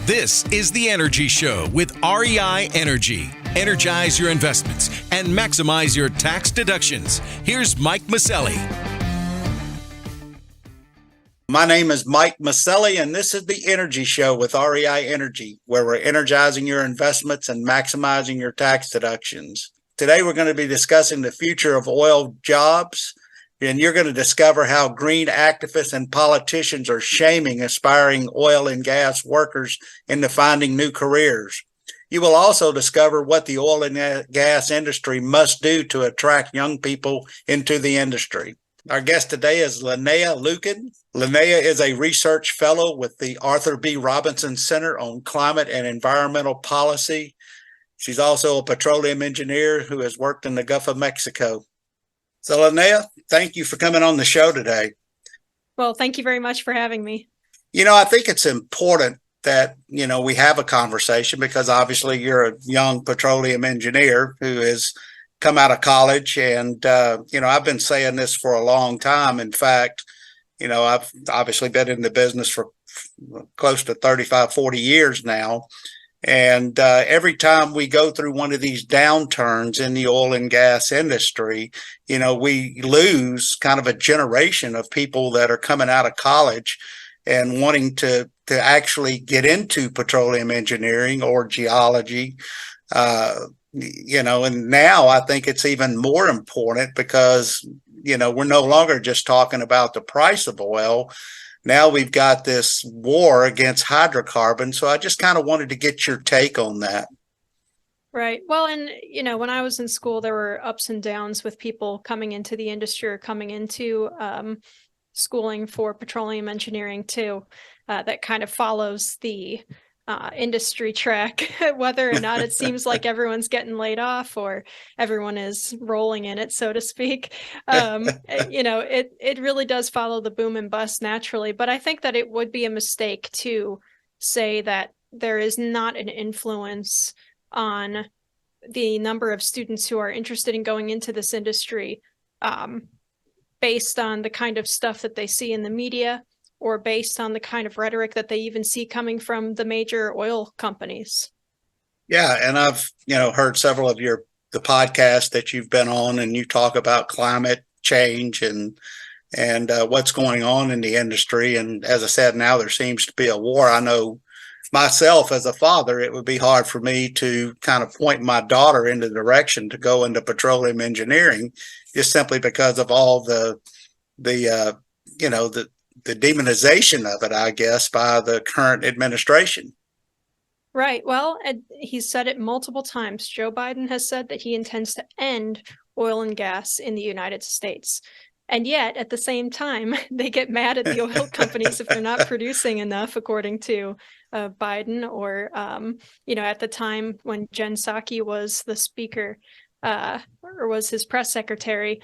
This is The Energy Show with REI Energy. Energize your investments and maximize your tax deductions. Here's Mike Mauceli. My name is Mike Mauceli, and this is The Energy Show with REI Energy, where we're energizing your investments and maximizing your tax deductions. Today, we're going to be discussing the future of oil jobs, and you're going to discover how green activists and politicians are shaming aspiring oil and gas workers into finding new careers. You will also discover what the oil and gas industry must do to attract young people into the industry. Our guest today is Linnea Lueken. Linnea is a research fellow with the Arthur B. Robinson Center on Climate and Environmental Policy. She's also a petroleum engineer who has worked in the Gulf of Mexico. So, Linnea, thank you for coming on the show today. Well, thank you very much for having me. I think it's important that, we have a conversation because obviously you're a young petroleum engineer who has come out of college. And, I've been saying this for a long time. In fact, I've obviously been in the business for close to 35, 40 years now. And every time we go through one of these downturns in the oil and gas industry, we lose kind of a generation of people that are coming out of college and wanting to actually get into petroleum engineering or geology. And now I think it's even more important because, we're no longer just talking about the price of oil. Now we've got this war against hydrocarbons. So I just kind of wanted to get your take on that. Right. Well, and, when I was in school, there were ups and downs with people coming into the industry or coming into schooling for petroleum engineering too. That kind of follows the industry track, whether or not it seems like everyone's getting laid off or everyone is rolling in it, so to speak. It really does follow the boom and bust naturally. But I think that it would be a mistake to say that there is not an influence on the number of students who are interested in going into this industry based on the kind of stuff that they see in the media, or based on the kind of rhetoric that they even see coming from the major oil companies. Yeah, and I've heard several of the podcasts that you've been on, and you talk about climate change and what's going on in the industry. And as I said, now there seems to be a war. I know myself as a father, it would be hard for me to kind of point my daughter in the direction to go into petroleum engineering, just simply because of all the demonization of it, I guess, by the current administration. Right. Well, he's said it multiple times. Joe Biden has said that he intends to end oil and gas in the United States. And yet, at the same time, they get mad at the oil companies if they're not producing enough, according to Biden, or, at the time when Jen Psaki was the speaker or was his press secretary,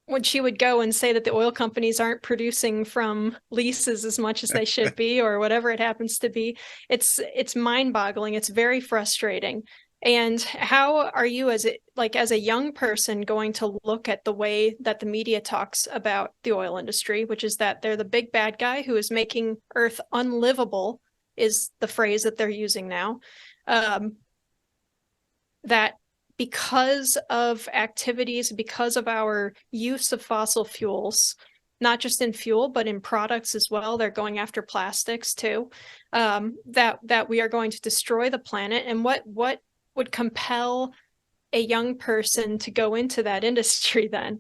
when she would go and say that the oil companies aren't producing from leases as much as they should be, or whatever it happens to be, it's mind-boggling. It's very frustrating. And how are you as a young person going to look at the way that the media talks about the oil industry, which is that they're the big bad guy who is making Earth unlivable, is the phrase that they're using now, that because of activities, because of our use of fossil fuels, not just in fuel, but in products as well, they're going after plastics too, that we are going to destroy the planet. And what would compel a young person to go into that industry then?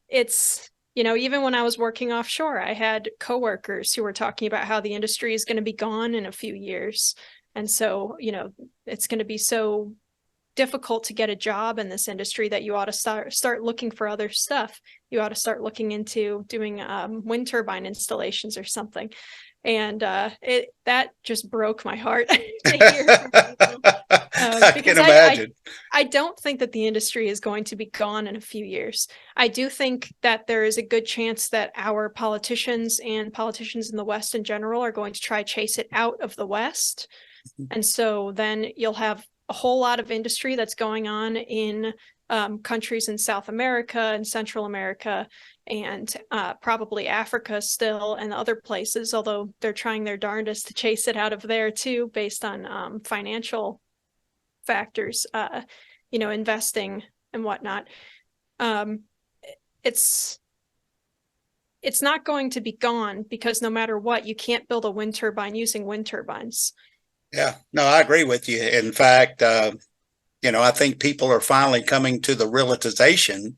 It's, even when I was working offshore, I had coworkers who were talking about how the industry is going to be gone in a few years. And so, it's going to be so difficult to get a job in this industry that you ought to start looking for other stuff. You ought to start looking into doing wind turbine installations or something. And that just broke my heart to hear from people. I can imagine. I don't think that the industry is going to be gone in a few years. I do think that there is a good chance that our politicians and politicians in the West in general are going to try chase it out of the West. And so then you'll have a whole lot of industry that's going on in countries in South America and Central America, and probably Africa still and other places, although they're trying their darndest to chase it out of there too, based on financial factors, investing and whatnot. It's not going to be gone, because no matter what, you can't build a wind turbine using wind turbines. Yeah, no, I agree with you. In fact, I think people are finally coming to the realization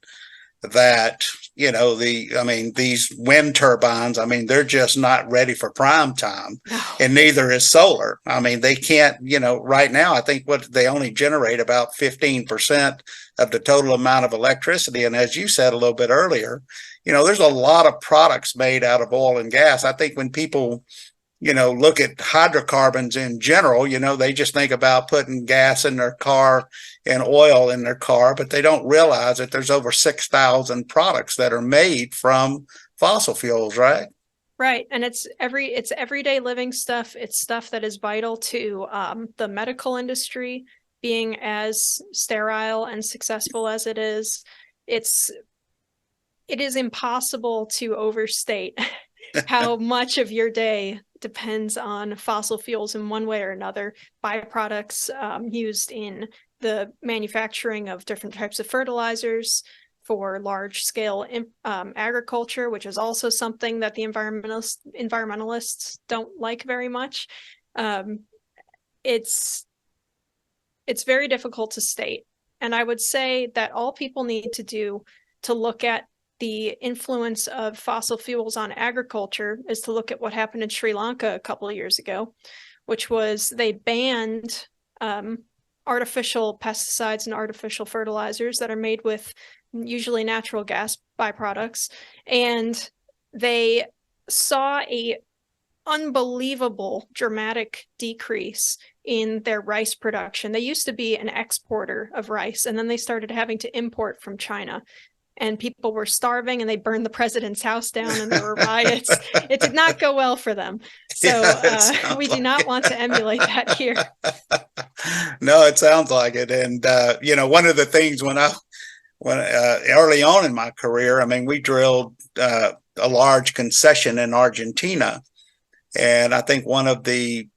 that, these wind turbines, they're just not ready for prime time, No. and neither is solar. They can't, right now, I think they only generate about 15% of the total amount of electricity. And as you said a little bit earlier, there's a lot of products made out of oil and gas. I think when people look at hydrocarbons in general, they just think about putting gas in their car and oil in their car, but they don't realize that there's over 6,000 products that are made from fossil fuels, right? Right. And it's everyday living stuff. It's stuff that is vital to the medical industry, being as sterile and successful as it is. It is impossible to overstate how much of your day depends on fossil fuels in one way or another, byproducts used in the manufacturing of different types of fertilizers for large scale agriculture, which is also something that the environmentalists don't like very much. It's very difficult to state. And I would say that all people need to do to look at the influence of fossil fuels on agriculture is to look at what happened in Sri Lanka a couple of years ago, which was they banned artificial pesticides and artificial fertilizers that are made with usually natural gas byproducts. And they saw a unbelievable dramatic decrease in their rice production. They used to be an exporter of rice, and then they started having to import from China. And people were starving, and they burned the president's house down, and there were riots. It did not go well for them. So we do not want to emulate that here. No, it sounds like it. And, one of the things when early on in my career, we drilled a large concession in Argentina. And I think one of the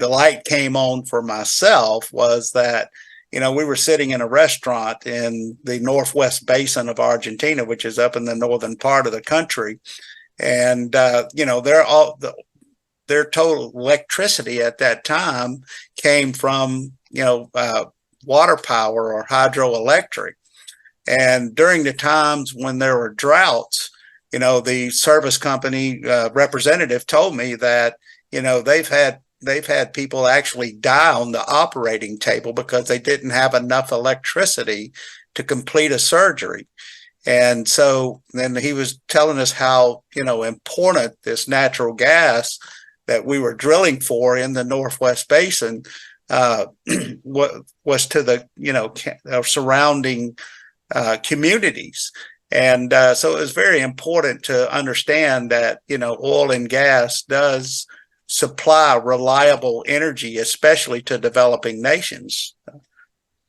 light came on for myself was that, we were sitting in a restaurant in the northwest basin of Argentina, which is up in the northern part of the country. And, their total electricity at that time came from, water power or hydroelectric. And during the times when there were droughts, the service company representative told me that, they've had people actually die on the operating table because they didn't have enough electricity to complete a surgery. And so then he was telling us how, important this natural gas that we were drilling for in the Northwest Basin was to the, surrounding communities. And so it was very important to understand that, oil and gas does supply reliable energy, especially to developing nations.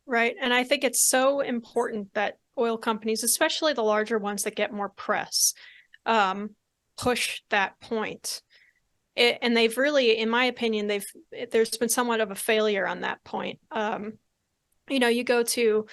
Right. And I think it's so important that oil companies, especially the larger ones that get more press, push that point. And they've really, in my opinion, there's been somewhat of a failure on that point. You go to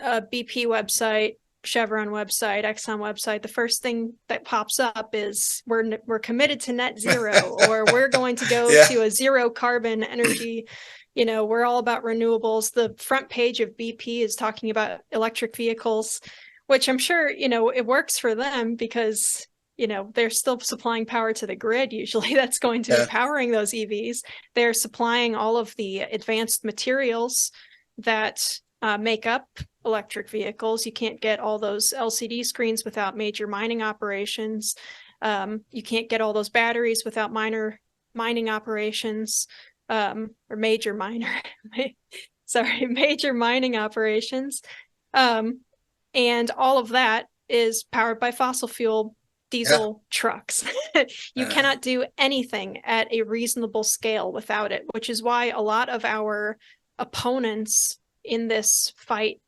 a BP website, Chevron website, Exxon website, the first thing that pops up is we're committed to net zero, or we're going to go to a zero carbon energy. We're all about renewables. The front page of BP is talking about electric vehicles, which I'm sure, it works for them because, they're still supplying power to the grid. Usually that's going to be powering those EVs. They're supplying all of the advanced materials that make up electric vehicles. You can't get all those LCD screens without major mining operations. You can't get all those batteries without mining operations, or major mining operations. And all of that is powered by fossil fuel diesel trucks. You cannot do anything at a reasonable scale without it, which is why a lot of our opponents in this fight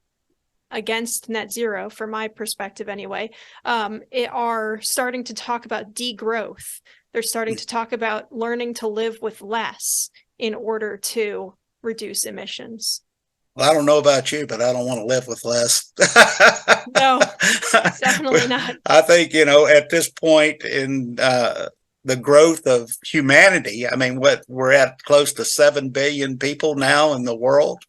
against net zero, from my perspective anyway, are starting to talk about degrowth. They're starting to talk about learning to live with less in order to reduce emissions. Well, I don't know about you, but I don't want to live with less. No, definitely not. I think, at this point in the growth of humanity, I mean, we're at close to 7 billion people now in the world.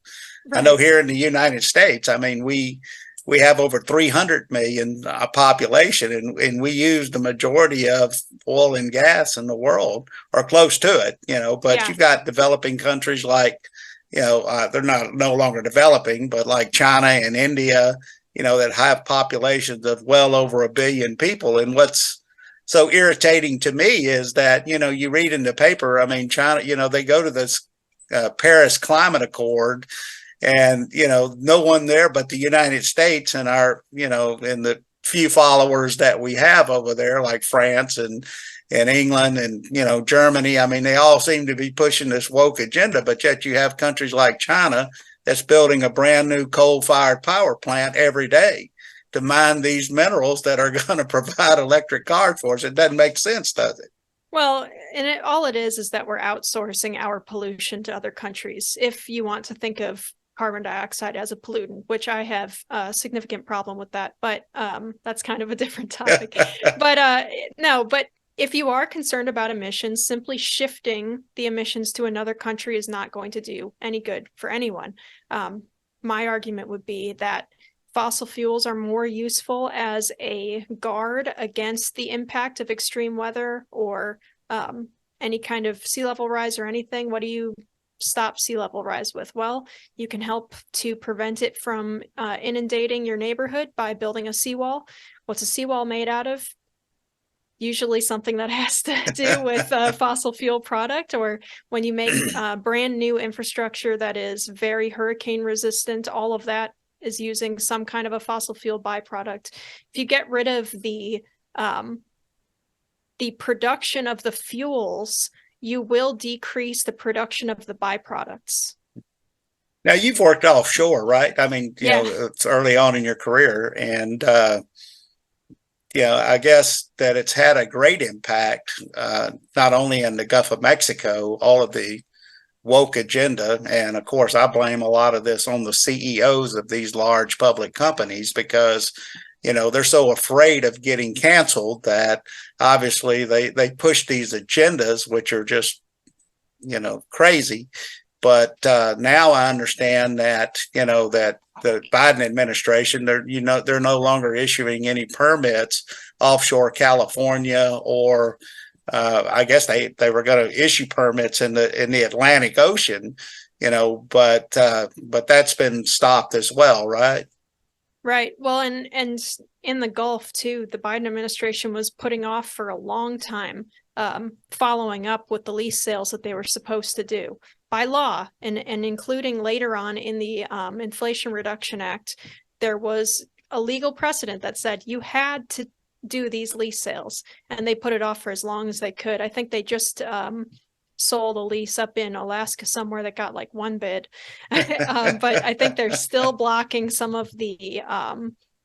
Right. I know here in the United States, I mean, we have over 300 million population, and we use the majority of oil and gas in the world, or close to it, but Yeah. you've got developing countries like, they're no longer developing, but like China and India, that have populations of well over 1 billion people. And what's so irritating to me is that, you read in the paper, I mean, China, they go to this Paris Climate Accord, and, no one there but the United States and our, and the few followers that we have over there, like France and England and, Germany. I mean, they all seem to be pushing this woke agenda, but yet you have countries like China that's building a brand new coal-fired power plant every day to mine these minerals that are going to provide electric cars for us. It doesn't make sense, does it? Well, and all it is that we're outsourcing our pollution to other countries. If you want to think of carbon dioxide as a pollutant, which I have a significant problem with that, but that's kind of a different topic. But no, but if you are concerned about emissions, simply shifting the emissions to another country is not going to do any good for anyone. My argument would be that fossil fuels are more useful as a guard against the impact of extreme weather or any kind of sea level rise or anything. What do you stop sea level rise with? Well, you can help to prevent it from inundating your neighborhood by building a seawall. What's a seawall made out of? Usually something that has to do with a fossil fuel product, or when you make brand new infrastructure that is very hurricane resistant, all of that is using some kind of a fossil fuel byproduct. If you get rid of the production of the fuels, you will decrease the production of the byproducts. Now, you've worked offshore, right? I mean, Yeah. it's early on in your career, and I guess that it's had a great impact, not only in the Gulf of Mexico, all of the woke agenda. And of course, I blame a lot of this on the CEOs of these large public companies because, they're so afraid of getting canceled that obviously they push these agendas, which are just, crazy. But now I understand that, that the Biden administration, they're no longer issuing any permits offshore California, or I guess they were going to issue permits in the Atlantic Ocean, but that's been stopped as well, right? Right. Well, and in the Gulf too, the Biden administration was putting off for a long time following up with the lease sales that they were supposed to do by law, and including later on in the Inflation Reduction Act, there was a legal precedent that said you had to do these lease sales, and they put it off for as long as they could. I think they just sold a lease up in Alaska somewhere that got like one bid. But I think they're still blocking some of the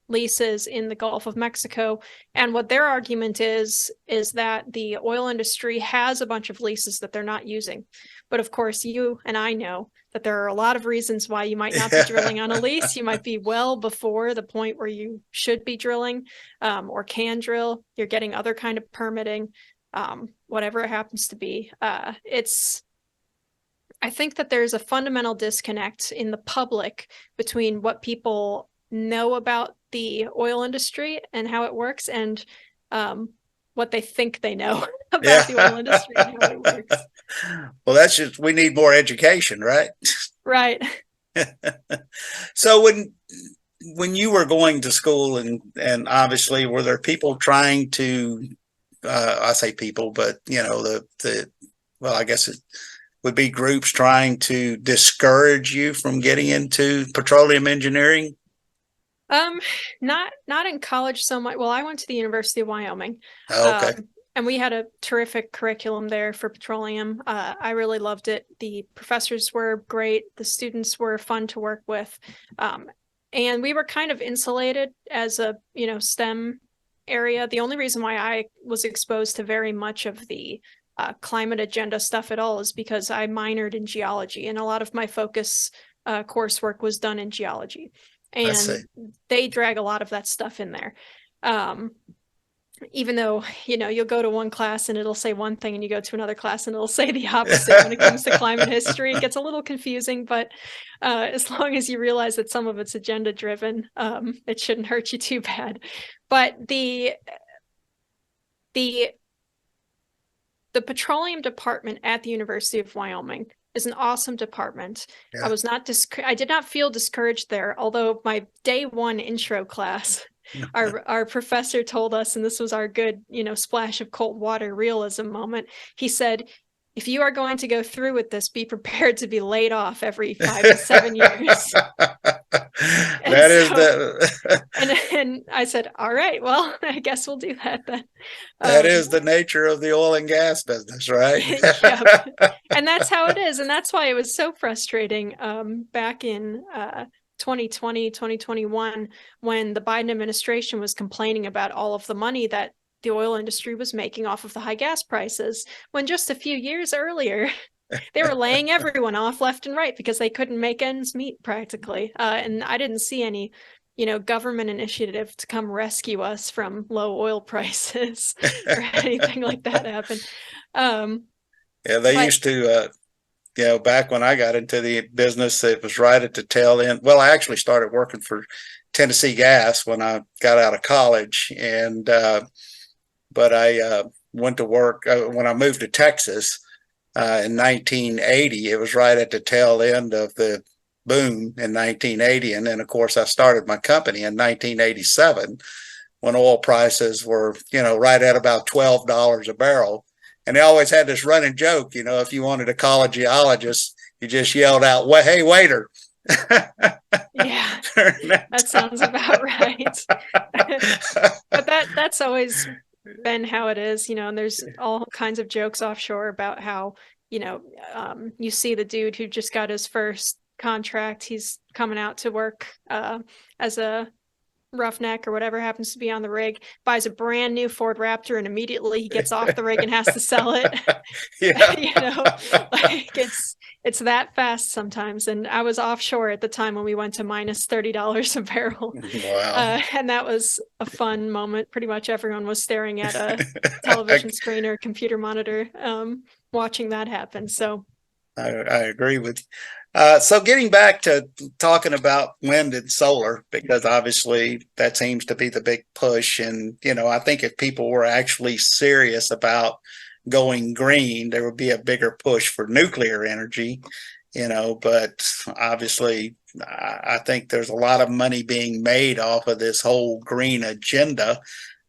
leases in the Gulf of Mexico. And what their argument is that the oil industry has a bunch of leases that they're not using. But of course, you and I know that there are a lot of reasons why you might not be drilling on a lease. You might be well before the point where you should be drilling or can drill. You're getting other kind of permitting. Whatever it happens to be. I think that there's a fundamental disconnect in the public between what people know about the oil industry and how it works and what they think they know about the oil industry and how it works. Well, that's just, we need more education, right? Right. So when you were going to school and obviously were there people trying to I say people, but well, I guess it would be groups trying to discourage you from getting into petroleum engineering? Not in college so much. Well, I went to the University of Wyoming. Oh, okay. And we had a terrific curriculum there for petroleum. I really loved it. The professors were great. The students were fun to work with. And we were kind of insulated as a, STEM area. The only reason why I was exposed to very much of the climate agenda stuff at all is because I minored in geology, and a lot of my focus coursework was done in geology. I see. And they drag a lot of that stuff in there. Even though, you'll go to one class and it'll say one thing, and you go to another class and it'll say the opposite when it comes to climate history. It gets a little confusing, but as long as you realize that some of it's agenda driven, it shouldn't hurt you too bad. But the petroleum department at the University of Wyoming is an awesome department. Yeah. I did not feel discouraged there, although my day one intro class, our professor told us, and this was our good, splash of cold water realism moment. He said, if you are going to go through with this, be prepared to be laid off every 5 to 7 years. And I said, all right, well, I guess we'll do that then. That is the nature of the oil and gas business, right? Yep. And that's how it is. And that's why it was so frustrating back in 2020, 2021, when the Biden administration was complaining about all of the money that the oil industry was making off of the high gas prices, when just a few years earlier, they were laying everyone off left and right because they couldn't make ends meet practically. And I didn't see any, government initiative to come rescue us from low oil prices or anything like that happen. They used to, back when I got into the business, it was right at the tail end. Well, I actually started working for Tennessee Gas when I got out of college, and but I went to work when I moved to Texas in 1980. It was right at the tail end of the boom in 1980, and then of course I started my company in 1987 when oil prices were, right at about $12 a barrel. And they always had this running joke, if you wanted to call a geologist, you just yelled out, "Well, hey, waiter." Yeah, that sounds about right. But that's always been how it is, and there's all kinds of jokes offshore about how, you see the dude who just got his first contract. He's coming out to work as a roughneck or whatever happens to be on the rig, buys a brand new Ford Raptor, and immediately he gets off the rig and has to sell it. Yeah. Like it's that fast sometimes. And I was offshore at the time when we went to minus $30 a barrel. Wow. And that was a fun moment. Pretty much everyone was staring at a television screen or computer monitor, watching that happen. So I agree with you. So getting back to talking about wind and solar, because obviously that seems to be the big push. And, I think if people were actually serious about going green, there would be a bigger push for nuclear energy, but obviously I think there's a lot of money being made off of this whole green agenda.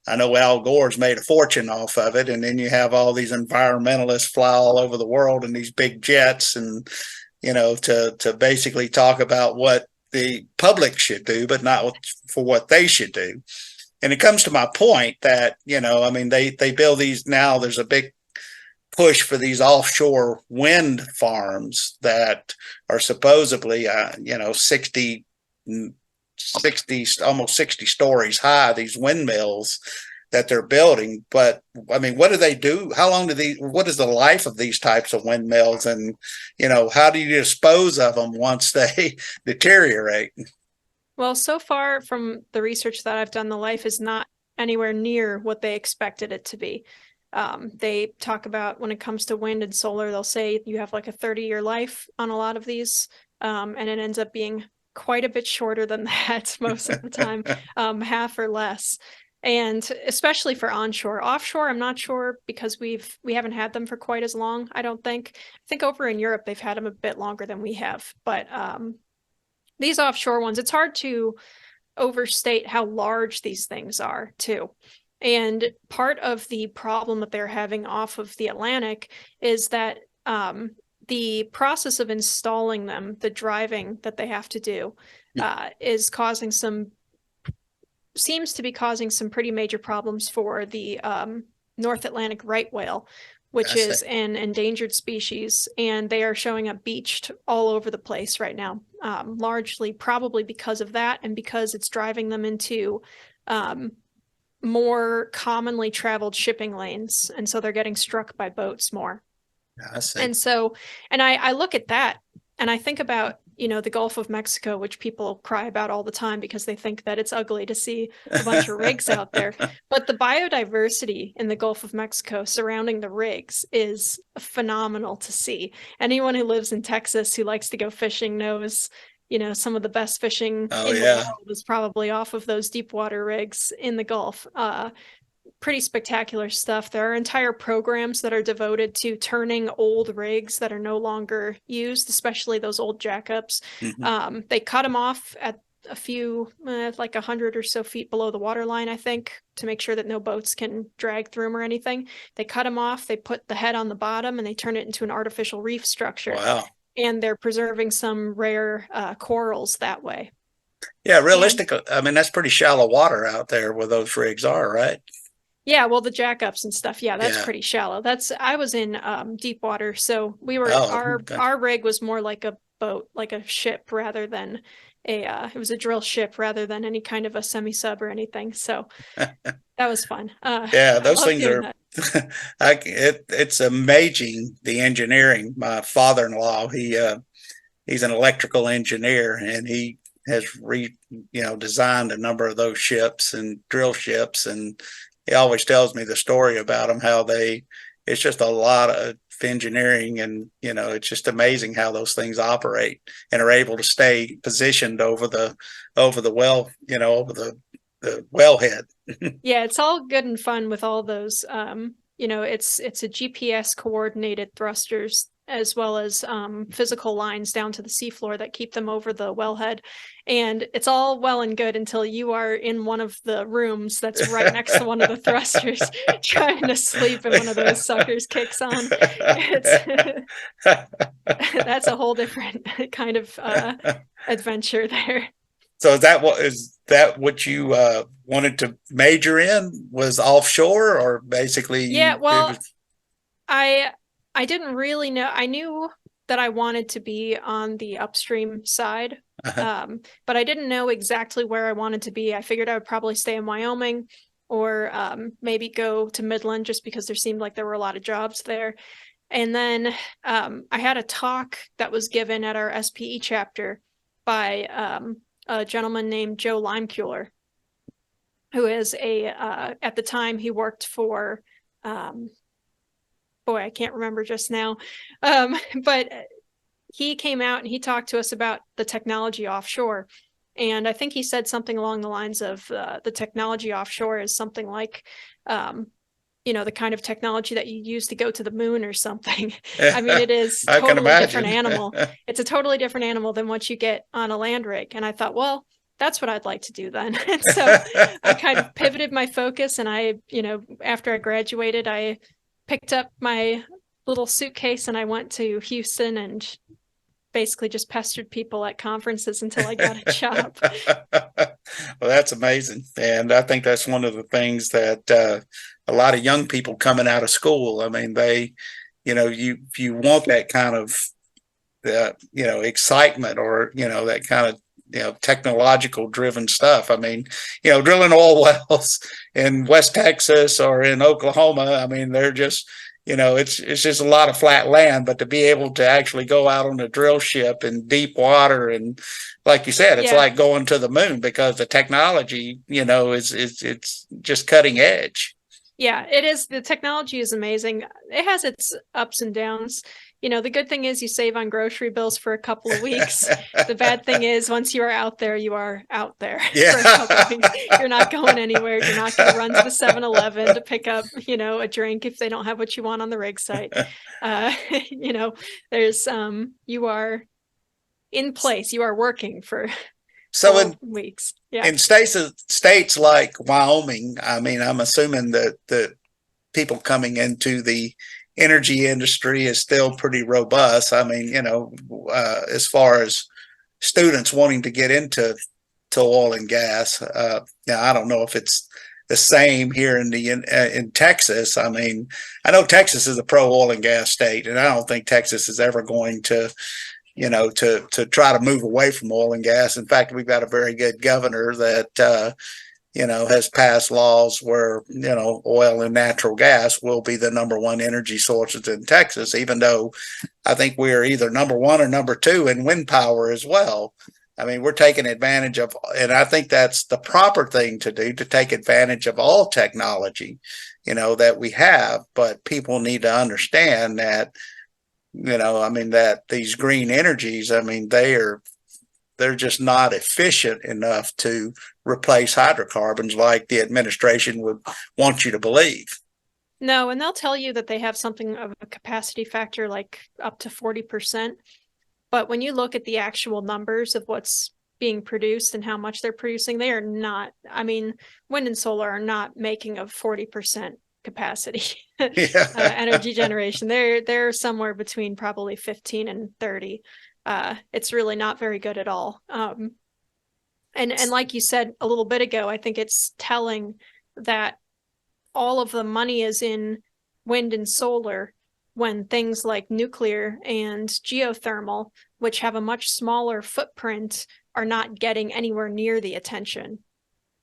I know Al Gore's made a fortune off of it. And then you have all these environmentalists fly all over the world in these big jets and, to basically talk about what the public should do, but not for what they should do. And it comes to my point that, they build these now. There's a big push for these offshore wind farms that are supposedly, 60, almost 60 stories high, these windmills that they're building. But what do they do? What is the life of these types of windmills? And, how do you dispose of them once they deteriorate? Well, so far from the research that I've done, the life is not anywhere near what they expected it to be. They talk about when it comes to wind and solar, they'll say you have like a 30-year life on a lot of these. And it ends up being quite a bit shorter than that most of the time, half or less. And especially for onshore. Offshore, I'm not sure, because we haven't had them for quite as long, I don't think. I think over in Europe, they've had them a bit longer than we have. But these offshore ones, it's hard to overstate how large these things are, too. And part of the problem that they're having off of the Atlantic is that the process of installing them, the driving that they have to do, seems to be causing some pretty major problems for the North Atlantic right whale, which I see. is an endangered species, and they are showing up beached all over the place right now, largely probably because of that, and because it's driving them into more commonly traveled shipping lanes, and so they're getting struck by boats more. I see. And so, and I look at that and I think about, the Gulf of Mexico, which people cry about all the time because they think that it's ugly to see a bunch of rigs out there. But the biodiversity in the Gulf of Mexico surrounding the rigs is phenomenal to see. Anyone who lives in Texas who likes to go fishing knows, some of the best fishing in the world is probably off of those deep water rigs in the Gulf. Pretty spectacular stuff. There are entire programs that are devoted to turning old rigs that are no longer used, especially those old jackups. Mm-hmm. They cut them off at a few, like 100 or so feet below the waterline, I think, to make sure that no boats can drag through them or anything. They cut them off, they put the head on the bottom, and they turn it into an artificial reef structure. Wow. And they're preserving some rare corals that way. Yeah, realistically, I mean, that's pretty shallow water out there where those rigs are, right? Yeah, well, the jackups and stuff, that's pretty shallow. I was in deep water, so we were our rig was more like a boat, like a ship, rather than it was a drill ship rather than any kind of a semi-sub or anything. So that was fun. Those things are it's amazing, the engineering. My father-in-law, he's an electrical engineer, and he has designed a number of those ships and drill ships, and he always tells me the story about them, how it's just a lot of engineering, and it's just amazing how those things operate and are able to stay positioned over the well, over the wellhead. Yeah, it's all good and fun with all those. It's a GPS coordinated thrusters, as well as physical lines down to the seafloor that keep them over the wellhead. And it's all well and good until you are in one of the rooms that's right next to one of the thrusters trying to sleep, and one of those suckers kicks on. That's a whole different kind of adventure there. So is that what you wanted to major in, was offshore, or basically? Yeah, well, I didn't really know. I knew that I wanted to be on the upstream side, but I didn't know exactly where I wanted to be. I figured I would probably stay in Wyoming, or maybe go to Midland, just because there seemed like there were a lot of jobs there. And then I had a talk that was given at our SPE chapter by a gentleman named Joe Limeculer, who is at the time he worked for, I can't remember just now. But he came out and he talked to us about the technology offshore. And I think he said something along the lines of the technology offshore is something like, the kind of technology that you use to go to the moon or something. I mean, it is a totally different animal. It's a totally different animal than what you get on a land rig. And I thought, well, that's what I'd like to do then. And so I kind of pivoted my focus, and after I graduated, I picked up my little suitcase and I went to Houston and basically just pestered people at conferences until I got a job. Well, that's amazing. And I think that's one of the things that a lot of young people coming out of school, I mean, you want that kind of, excitement, or, that kind of, technological driven stuff. I mean, drilling oil wells in West Texas or in Oklahoma, I mean, they're just, it's just a lot of flat land, but to be able to actually go out on a drill ship in deep water, and like you said, it's like going to the moon, because the technology, it's just cutting edge. Yeah, it is. The technology is amazing. It has its ups and downs. The good thing is you save on grocery bills for a couple of weeks. The bad thing is, once you are out there, you are out there for a couple of weeks. You're not going anywhere. You're not going to run to the 7-Eleven to pick up, a drink if they don't have what you want on the rig site. There's you are in place. You are working for weeks. Yeah. In states like Wyoming, I mean, I'm assuming that the people coming into the energy industry is still pretty robust. I mean, as far as students wanting to get into oil and gas, now I don't know if it's the same here in Texas. I mean, I know Texas is a pro oil and gas state, and I don't think Texas is ever going to, to try to move away from oil and gas. In fact, we've got a very good governor that has passed laws where, oil and natural gas will be the number one energy sources in Texas, even though I think we're either number one or number two in wind power as well. I mean, we're taking advantage of, and I think that's the proper thing to do, to take advantage of all technology, that we have. But people need to understand that, that these green energies, they're just not efficient enough to replace hydrocarbons like the administration would want you to believe. No, and they'll tell you that they have something of a capacity factor, like up to 40%. But when you look at the actual numbers of what's being produced and how much they're producing, they are not, wind and solar are not making a 40% capacity energy generation. They're somewhere between probably 15 and 30. It's really not very good at all. And like you said a little bit ago, I think it's telling that all of the money is in wind and solar, when things like nuclear and geothermal, which have a much smaller footprint, are not getting anywhere near the attention.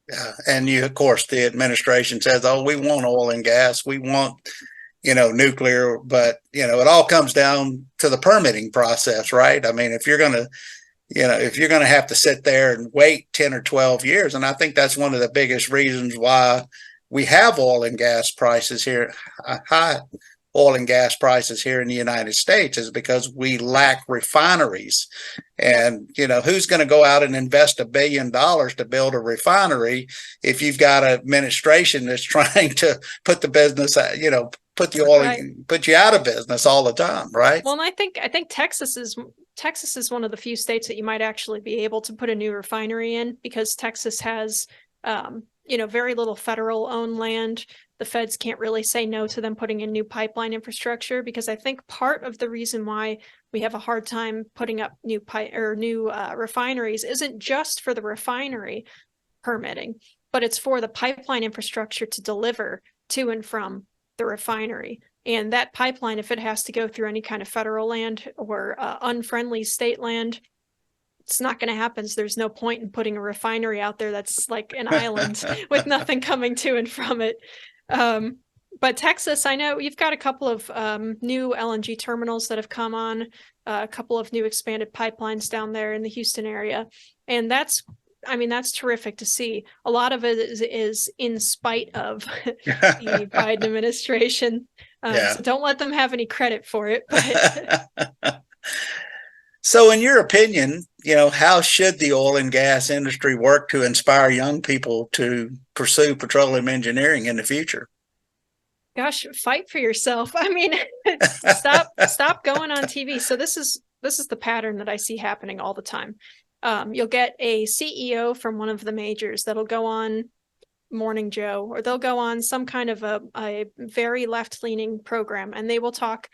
Yeah, and of course, the administration says, "Oh, we want oil and gas, we want, nuclear," but it all comes down to the permitting process, right? I mean, if you're going to have to sit there and wait 10 or 12 years, and I think that's one of the biggest reasons why we have oil and gas prices here, high oil and gas prices here in the United States, is because we lack refineries. And, who's going to go out and invest $1 billion to build a refinery if you've got an administration that's trying to put the business, put the oil, put you out of business all the time, right? Well, and I think Texas is one of the few states that you might actually be able to put a new refinery in, because Texas has, very little federal owned land. The feds can't really say no to them putting in new pipeline infrastructure, because I think part of the reason why we have a hard time putting up new refineries isn't just for the refinery permitting, but it's for the pipeline infrastructure to deliver to and from the refinery. And that pipeline, if it has to go through any kind of federal land or unfriendly state land, it's not going to happen. So there's no point in putting a refinery out there that's like an island with nothing coming to and from it. But Texas, I know you've got a couple of new LNG terminals that have come on, a couple of new expanded pipelines down there in the Houston area. And that's terrific to see. A lot of it is in spite of the Biden administration. So don't let them have any credit for it. But so in your opinion, how should the oil and gas industry work to inspire young people to pursue petroleum engineering in the future? Gosh, fight for yourself. Stop going on TV. So this is the pattern that I see happening all the time. You'll get a CEO from one of the majors that'll go on Morning Joe, or they'll go on some kind of a very left-leaning program, and they will talk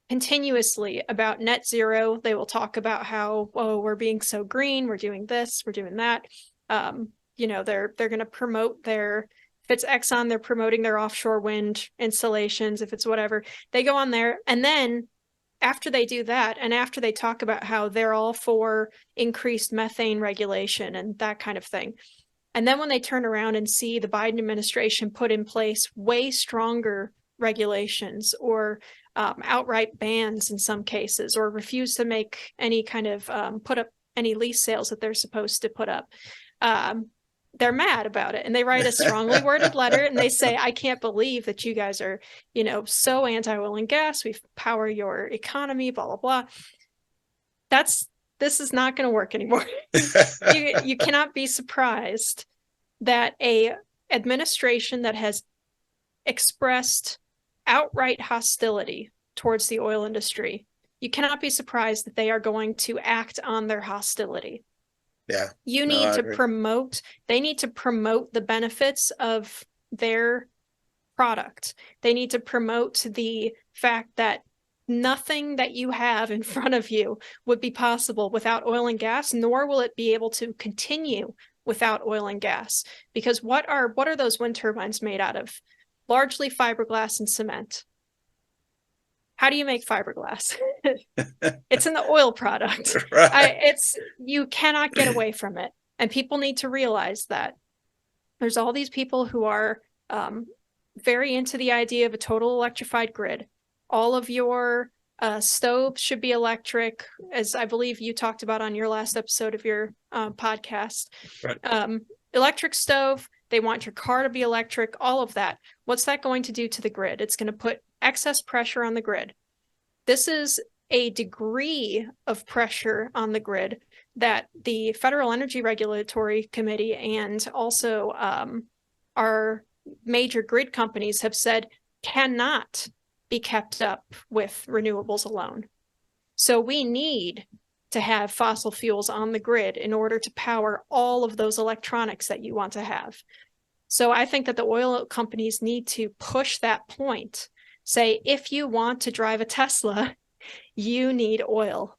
continuously about net zero. They will talk about how, we're being so green, we're doing this, we're doing that. They're going to promote if it's Exxon, they're promoting their offshore wind installations. If it's whatever, they go on there. And then after they do that, and after they talk about how they're all for increased methane regulation and that kind of thing, and then when they turn around and see the Biden administration put in place way stronger regulations, or outright bans in some cases, or refuse to make any kind of put up any lease sales that they're supposed to put up, they're mad about it. And they write a strongly worded letter and they say, I can't believe that you guys are, so anti-oil and gas. We power your economy, blah, blah, blah. This is not going to work anymore. You cannot be surprised that a administration that has expressed outright hostility towards the oil industry, you cannot be surprised that they are going to act on their hostility. Yeah. They need to promote the benefits of their product. They need to promote the fact that nothing that you have in front of you would be possible without oil and gas, nor will it be able to continue without oil and gas. Because what are those wind turbines made out of? Largely fiberglass and cement. How do you make fiberglass? It's in the oil product. Right. You cannot get away from it. And people need to realize that there's all these people who are very into the idea of a total electrified grid. All of your stoves should be electric, as I believe you talked about on your last episode of your podcast. Right. Electric stove, they want your car to be electric, all of that. What's that going to do to the grid? It's going to put excess pressure on the grid. This is a degree of pressure on the grid that the Federal Energy Regulatory Committee and also our major grid companies have said cannot be kept up with renewables alone. So we need to have fossil fuels on the grid in order to power all of those electronics that you want to have. So I think that the oil companies need to push that point. Say, if you want to drive a Tesla, you need oil.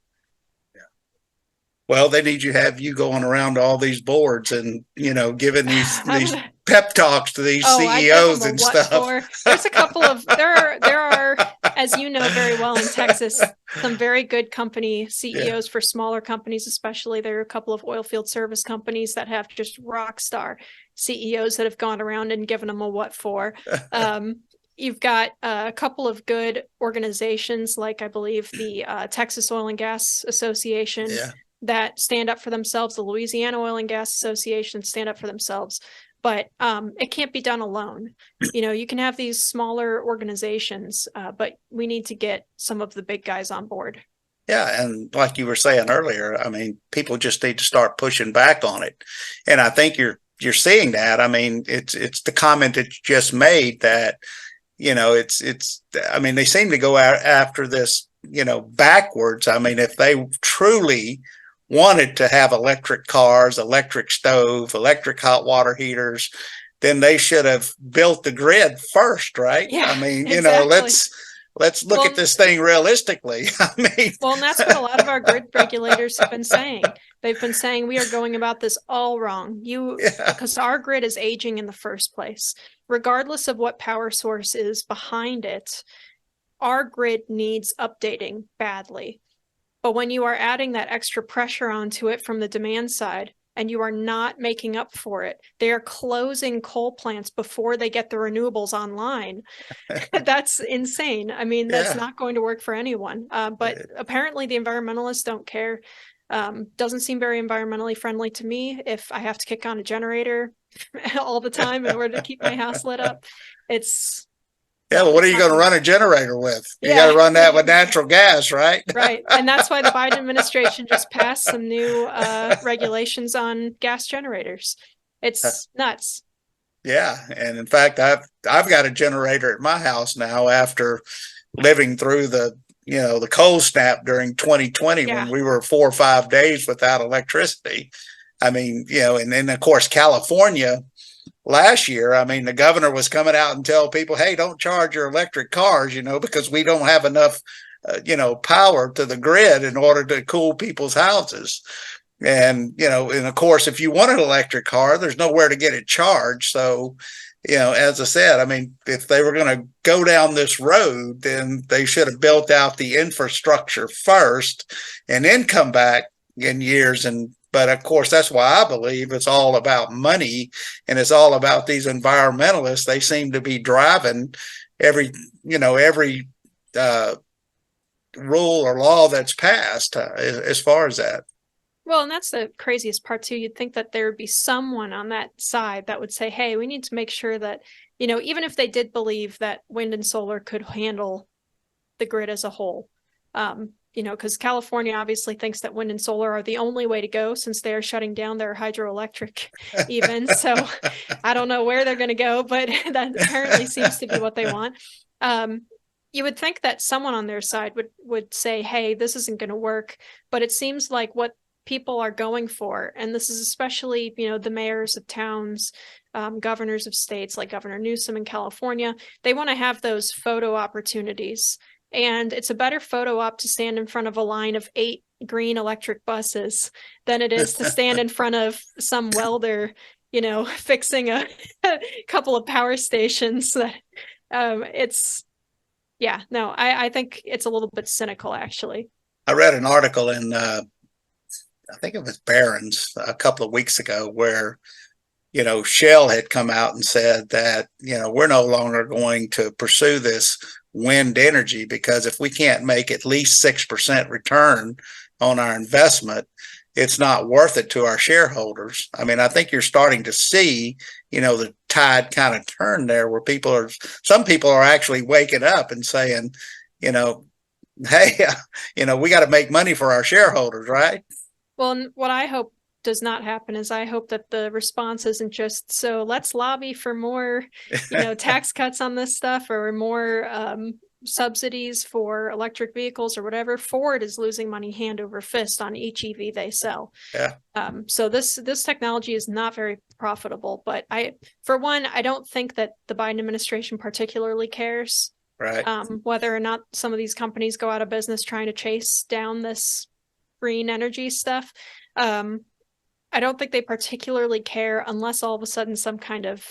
Well, they need to have you going around to all these boards and, giving these pep talks to these CEOs and stuff. There's a couple of, there are, as you know very well in Texas, some very good company CEOs for smaller companies, especially. There are a couple of oil field service companies that have just rock star CEOs that have gone around and given them a what for. You've got a couple of good organizations, like I believe the Texas Oil and Gas Association, that stand up for themselves, the Louisiana Oil and Gas Association stand up for themselves. But it can't be done alone. You can have these smaller organizations, but we need to get some of the big guys on board. Yeah, and like you were saying earlier, I mean, people just need to start pushing back on it. And I think you're seeing that. I mean, it's the comment that you just made that, I mean, they seem to go out after this, backwards. I mean, if they truly wanted to have electric cars, electric stove, electric hot water heaters, then they should have built the grid first, right? Yeah, I mean, exactly. let's look at this thing realistically. I mean, well, and that's what a lot of our grid regulators have been saying. They've been saying we are going about this all wrong. Because our grid is aging in the first place. Regardless of what power source is behind it, our grid needs updating badly. But when you are adding that extra pressure onto it from the demand side, and you are not making up for it, they are closing coal plants before they get the renewables online. That's insane. I mean, that's not going to work for anyone. But apparently the environmentalists don't care. Doesn't seem very environmentally friendly to me if I have to kick on a generator all the time in order to keep my house lit up. Well, what are you going to run a generator with? You got to run that with natural gas, right? Right. And that's why the Biden administration just passed some new regulations on gas generators. It's nuts. Yeah. And in fact, I've got a generator at my house now after living through the cold snap during 2020 when we were 4 or 5 days without electricity. I mean, and then of course, California last year, I mean, the governor was coming out and tell people, hey, don't charge your electric cars, because we don't have enough, power to the grid in order to cool people's houses. And, and of course, if you want an electric car, there's nowhere to get it charged. So, as I said, I mean, if they were going to go down this road, then they should have built out the infrastructure first and then come back in years. But of course, that's why I believe it's all about money and it's all about these environmentalists. They seem to be driving every rule or law that's passed as far as that. Well, and that's the craziest part too. You'd think that there would be someone on that side that would say, hey, we need to make sure that, even if they did believe that wind and solar could handle the grid as a whole, because California obviously thinks that wind and solar are the only way to go since they are shutting down their hydroelectric even. So I don't know where they're going to go, but that apparently seems to be what they want. You would think that someone on their side would say, hey, this isn't going to work. But it seems like what people are going for, and this is especially, the mayors of towns, governors of states like Governor Newsom in California, they want to have those photo opportunities. And it's a better photo op to stand in front of a line of 8, green electric buses than it is to stand in front of some welder, fixing a couple of power stations. I think it's a little bit cynical, actually. I read an article in, I think it was Barron's a couple of weeks ago where, Shell had come out and said that, we're no longer going to pursue this wind energy because if we can't make at least 6% return on our investment, it's not worth it to our shareholders. I mean, I think you're starting to see, the tide kind of turn there where some people are actually waking up and saying, hey, we got to make money for our shareholders, right? Well, and what I hope does not happen is I hope that the response isn't just, so let's lobby for more, tax cuts on this stuff or more subsidies for electric vehicles or whatever. Ford is losing money hand over fist on each EV they sell. Yeah. So this technology is not very profitable, but for one, I don't think that the Biden administration particularly cares. Right. Whether or not some of these companies go out of business trying to chase down this green energy stuff. I don't think they particularly care unless all of a sudden some kind of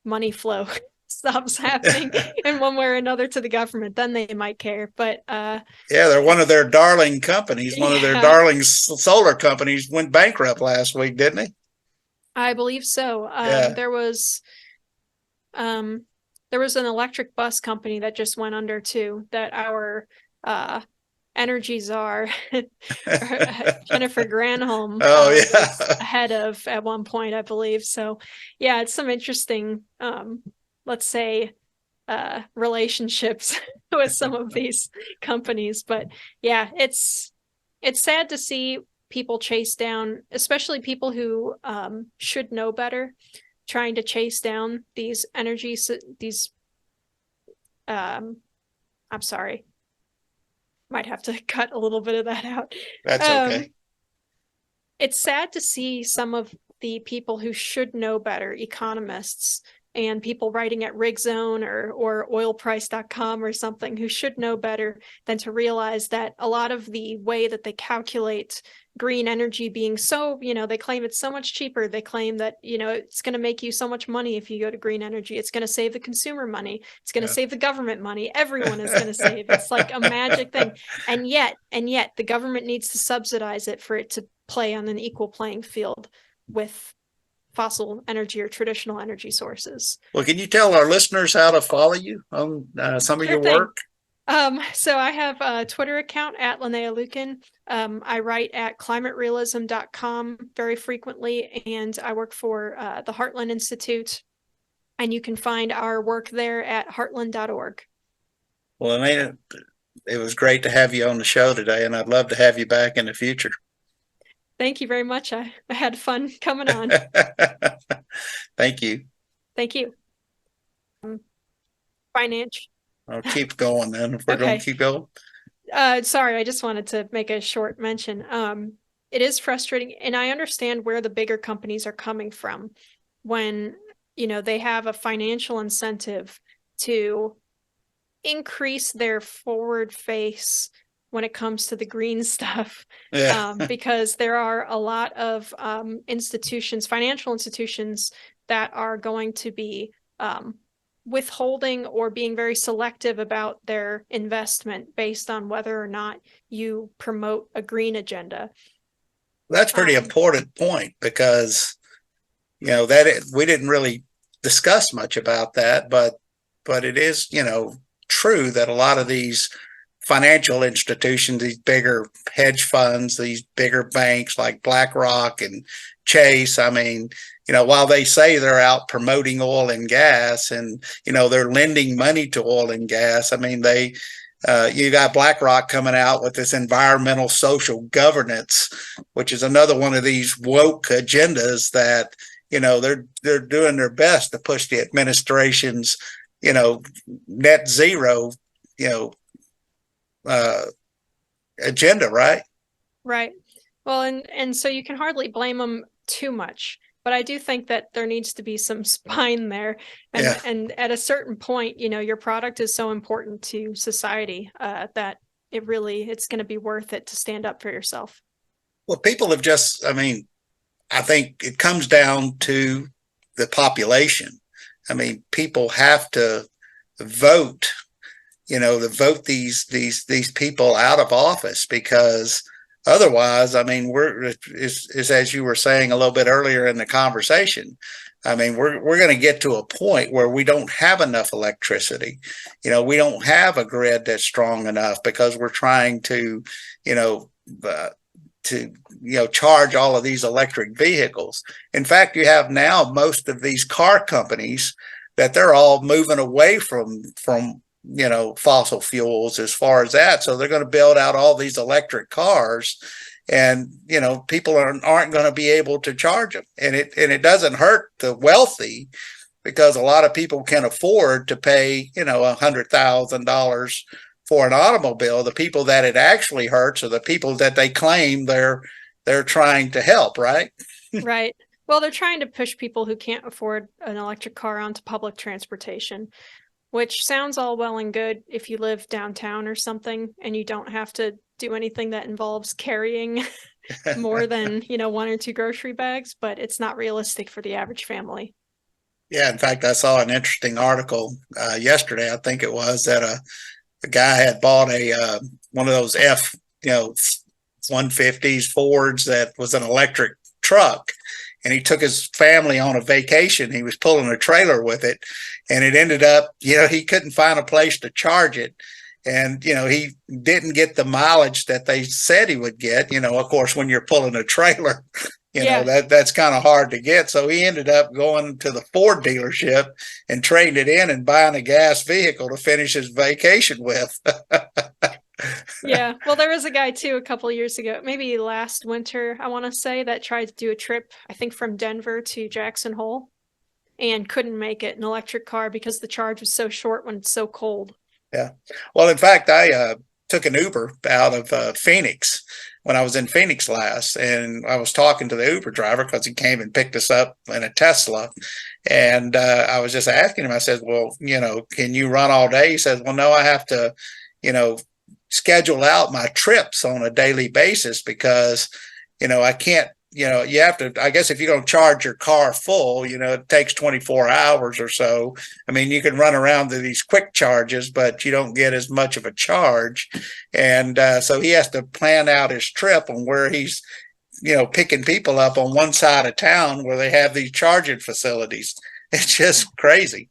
money flow stops happening in one way or another to the government. Then they might care. But they're one of their darling companies. One of their darling solar companies went bankrupt last week, didn't it? I believe so. There was an electric bus company that just went under too, that our energy czar Jennifer Granholm was ahead of at one point, I believe. So yeah, it's some interesting let's say relationships with some of these companies. But yeah, it's sad to see people chase down, especially people who should know better, trying to chase down these I'm sorry, might have to cut a little bit of that out. That's okay. It's sad to see some of the people who should know better, economists and people writing at RigZone or oilprice.com or something, who should know better than to realize that a lot of the way that they calculate green energy being so, they claim it's so much cheaper. They claim that, it's going to make you so much money if you go to green energy. It's going to save the consumer money. It's going to save the government money. Everyone is going to save. It's like a magic thing. And yet the government needs to subsidize it for it to play on an equal playing field with fossil energy or traditional energy sources. Well, can you tell our listeners how to follow you on some of your work? So I have a Twitter account at Linnea Lueken. I write at climaterealism.com very frequently, and I work for the Heartland Institute, and you can find our work there at heartland.org. Well, Linnea, it was great to have you on the show today, and I'd love to have you back in the future. Thank you very much. I had fun coming on. Thank you. Thank you. Financial. I'll keep going then if we're going to keep going. Sorry, I just wanted to make a short mention. It is frustrating, and I understand where the bigger companies are coming from when, they have a financial incentive to increase their forward face when it comes to the green stuff, because there are a lot of financial institutions that are going to be withholding or being very selective about their investment based on whether or not you promote a green agenda. That's a pretty important point because, that we didn't really discuss much about that, but it is, true that a lot of these financial institutions, these bigger hedge funds, these bigger banks like BlackRock and Chase, I mean, while they say they're out promoting oil and gas and, they're lending money to oil and gas, I mean, you got BlackRock coming out with this environmental social governance, which is another one of these woke agendas that, they're doing their best to push the administration's, net zero, agenda, right? Right. Well, and so you can hardly blame them too much, but I do think that there needs to be some spine there, and at a certain point, your product is so important to society that it's going to be worth it to stand up for yourself. Well, people have just, I think it comes down to the population. People have to vote, to vote these people out of office, because otherwise, it's as you were saying a little bit earlier in the conversation. We're going to get to a point where we don't have enough electricity. We don't have a grid that's strong enough, because we're trying to, charge all of these electric vehicles. In fact, you have now most of these car companies that they're all moving away from fossil fuels as far as that. So they're going to build out all these electric cars, and people aren't going to be able to charge them. And it doesn't hurt the wealthy, because a lot of people can afford to pay $100,000 for an automobile. The people that it actually hurts are the people that they claim they're trying to help, right? Right. Well, they're trying to push people who can't afford an electric car onto public transportation, which sounds all well and good if you live downtown or something and you don't have to do anything that involves carrying more than, 1 or 2 grocery bags, but it's not realistic for the average family. Yeah. In fact, I saw an interesting article yesterday, I think it was, that a guy had bought one of those F-150s Fords that was an electric truck, and he took his family on a vacation. He was pulling a trailer with it, and it ended up, he couldn't find a place to charge it. And, he didn't get the mileage that they said he would get. Of course, when you're pulling a trailer, that's kind of hard to get. So he ended up going to the Ford dealership and trading it in and buying a gas vehicle to finish his vacation with. Yeah. Well, there was a guy too a couple of years ago, maybe last winter, I want to say, that tried to do a trip, I think from Denver to Jackson Hole, and couldn't make it, an electric car, because the charge was so short when it's so cold. Yeah. Well, in fact, I took an Uber out of Phoenix when I was in Phoenix last, and I was talking to the Uber driver because he came and picked us up in a Tesla. And I was just asking him, I said, well, can you run all day? He says, well, no, I have to, schedule out my trips on a daily basis, because, I can't, you have to, I guess if you're going to charge your car full, it takes 24 hours or so. You can run around to these quick charges, but you don't get as much of a charge. And so he has to plan out his trip on where he's, picking people up on one side of town where they have these charging facilities. It's just crazy.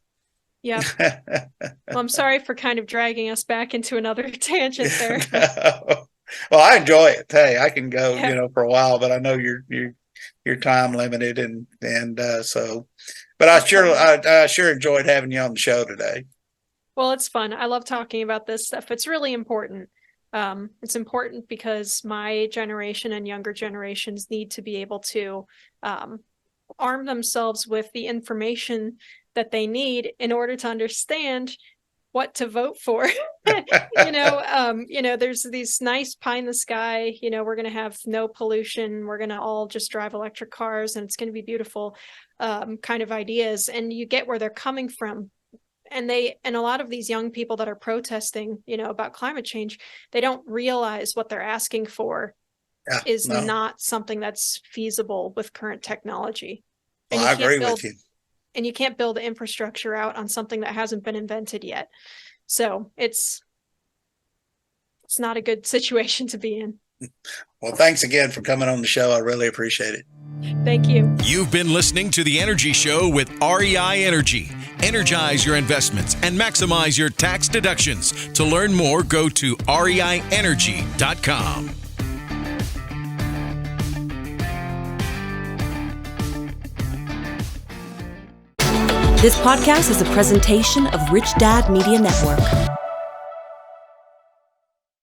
Yeah. Well, I'm sorry for kind of dragging us back into another tangent there. No. Well, I enjoy it. Hey, I can go, for a while, but I know you're time limited, and so. But I sure enjoyed having you on the show today. Well, it's fun. I love talking about this stuff. It's really important. It's important because my generation and younger generations need to be able to arm themselves with the information that they need in order to understand what to vote for. There's these nice pie in the sky, we're going to have no pollution, we're going to all just drive electric cars and it's going to be beautiful, kind of ideas. And you get where they're coming from. And a lot of these young people that are protesting, about climate change, they don't realize what they're asking for is not something that's feasible with current technology. Well, I agree with you. And you can't build infrastructure out on something that hasn't been invented yet. So it's not a good situation to be in. Well, thanks again for coming on the show. I really appreciate it. Thank you. You've been listening to The Energy Show with REI Energy. Energize your investments and maximize your tax deductions. To learn more, go to reienergy.com. This podcast is a presentation of Rich Dad Media Network.